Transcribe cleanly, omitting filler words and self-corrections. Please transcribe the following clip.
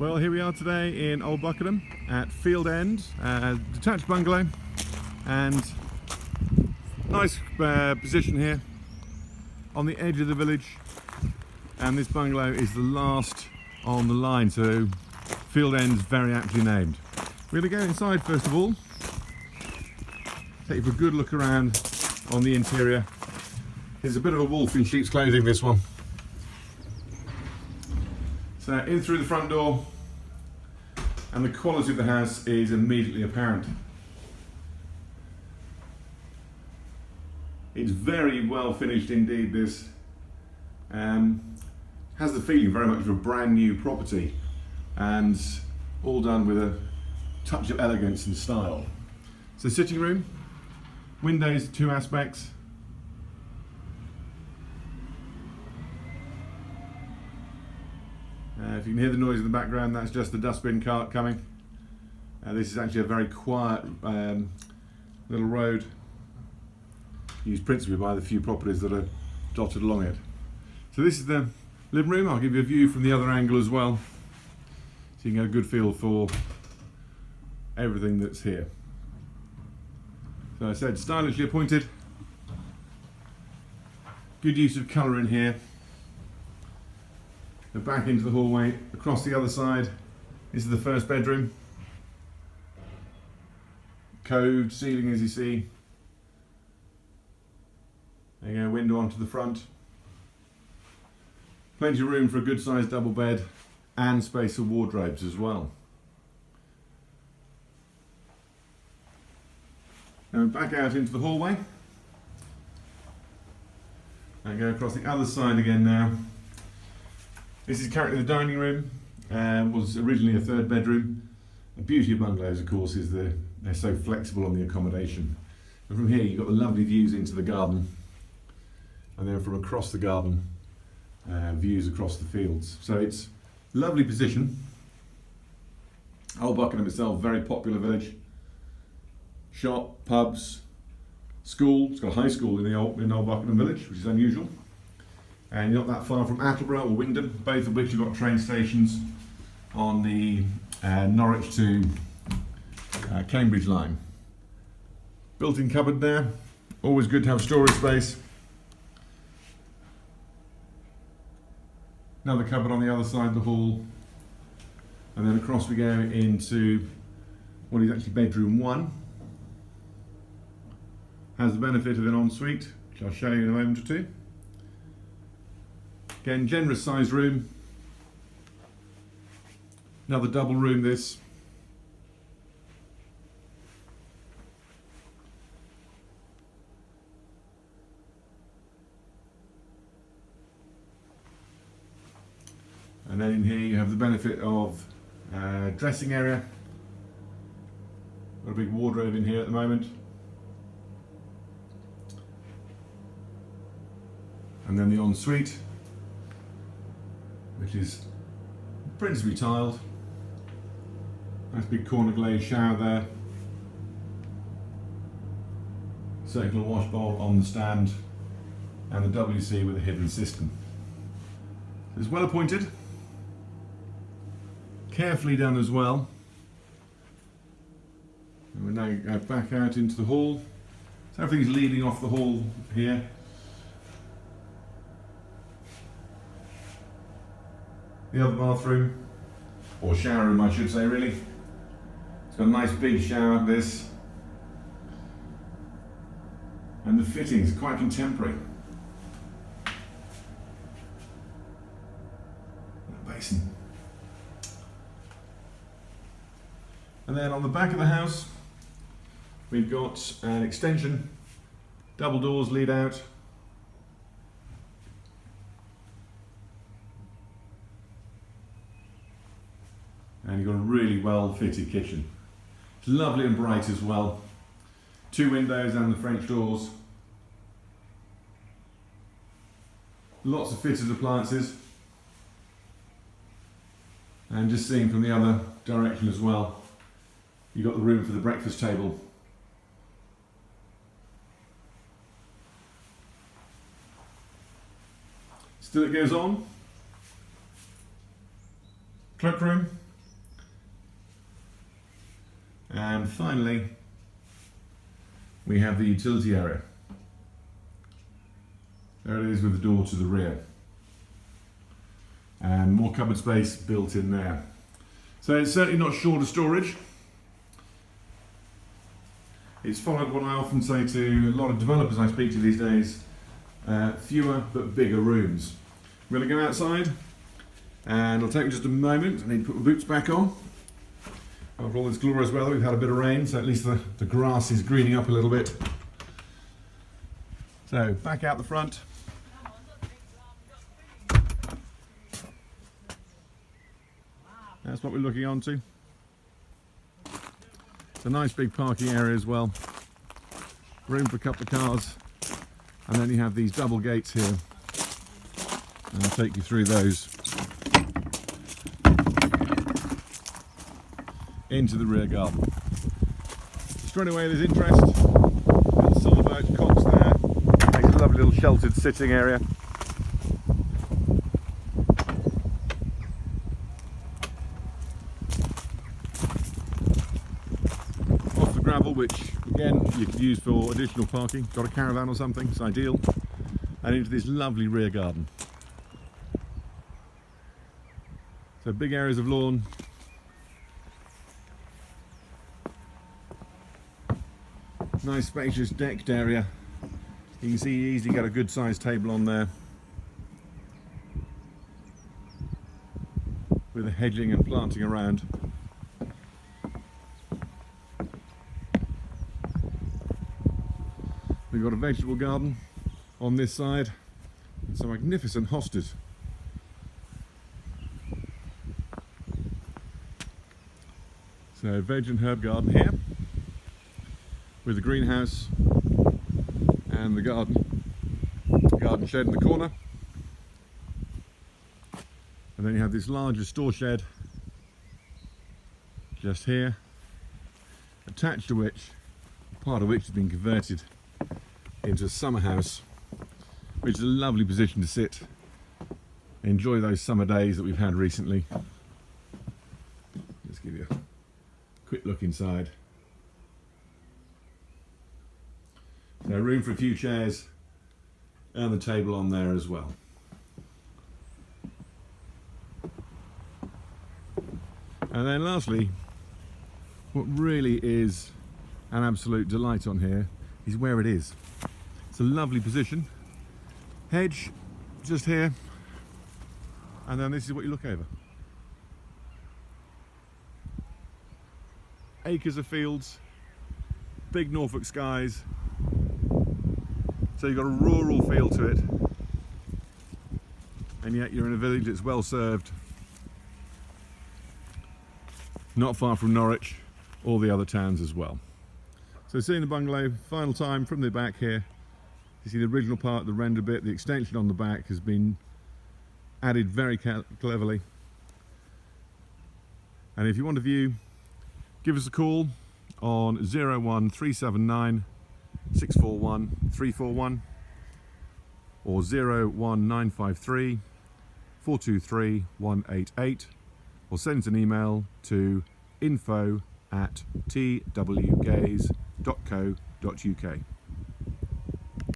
Well, here we are today in Old Buckenham at Field End, detached bungalow, and nice position here on the edge of the village. And this bungalow is the last on the line, so Field End's very aptly named. We're going to go inside first of all, take you for a good look around on the interior. There's a bit of a wolf in sheep's clothing, this one. So in through the front door, and the quality of the house is immediately apparent. It's very well finished indeed, this. Has the feeling very much of a brand new property, and all done with a touch of elegance and style. So sitting room, windows, two aspects. If you can hear the noise in the background, that's just the dustbin cart coming. This is actually a very quiet little road, used principally by the few properties that are dotted along it. So this is the living room. I'll give you a view from the other angle as well, so you can get a good feel for everything that's here. So I said, stylishly appointed. Good use of colour in here. So back into the hallway, across the other side. This is the first bedroom. Coved ceiling, as you see. There you go, window onto the front. Plenty of room for a good sized double bed and space for wardrobes as well. Now back out into the hallway. And go across the other side again now. This is currently the dining room, was originally a third bedroom. The beauty of bungalows, of course, is they're so flexible on the accommodation. And from here you've got the lovely views into the garden, and then from across the garden, views across the fields. So it's a lovely position. Old Buckenham itself, very popular village. Shop, pubs, school. It's got a high school in Old Buckenham village, which is unusual. And you're not that far from Attleborough or Wyndham, both of which have got train stations on the Norwich to Cambridge line. Built-in cupboard there, always good to have storage space. Another cupboard on the other side of the hall, and then across we go into what is actually bedroom 1. Has the benefit of an ensuite, which I'll show you in a moment or two. Again, generous sized room. Another double room this. And then in here you have the benefit of dressing area. Got a big wardrobe in here at the moment. And then the ensuite, which is principally tiled. Nice big corner glazed shower there. Circular wash bowl on the stand, and the WC with a hidden cistern. It's well appointed, carefully done as well. And we now go back out into the hall. So everything's leading off the hall here. The other bathroom, or shower room I should say really. It's got a nice big shower, this. And the fittings are quite contemporary. A basin. And then on the back of the house, we've got an extension. Double doors lead out. And you've got a really well fitted kitchen. It's lovely and bright as well. 2 windows and the French doors. Lots of fitted appliances. And just seeing from the other direction as well, you've got the room for the breakfast table. Still it goes on. Cloakroom, And finally, we have the utility area. There it is with the door to the rear. And more cupboard space built in there. So it's certainly not short of storage. It's followed what I often say to a lot of developers I speak to these days, fewer but bigger rooms. We're going to go outside, and it'll take me just a moment. I need to put my boots back on. After all this glorious weather, we've had a bit of rain, so at least the grass is greening up a little bit. So back out the front. That's what we're looking onto. It's a nice big parking area as well. Room for a couple of cars. And then you have these double gates here. And I'll take you through those. Into the rear garden. Straight away there's interest. Little silver birch copse there. Makes a lovely little sheltered sitting area. Off the gravel, which again you could use for additional parking. Got a caravan or something, it's ideal. And into this lovely rear garden. So big areas of lawn. Nice spacious decked area. You can see you easily got a good sized table on there. With the hedging and planting around. We've got a vegetable garden on this side. And some magnificent hostas. So veg and herb garden here. With the greenhouse and the garden shed in the corner. And then you have this larger store shed just here, attached to which, part of which has been converted into a summer house, which is a lovely position to sit, enjoy those summer days that we've had recently. Let's give you a quick look inside. So room for a few chairs and the table on there as well. And then lastly, what really is an absolute delight on here is where it is. It's a lovely position. Hedge just here, and then this is what you look over. Acres of fields, big Norfolk skies. So you've got a rural feel to it, and yet you're in a village that's well served, not far from Norwich, or the other towns as well. So seeing the bungalow, final time from the back here, you see the original part, the render bit, the extension on the back has been added very cleverly. And if you want to view, give us a call on 01379 641 341 or 01953 423 188, or send us an email to info@twgaze.co.uk.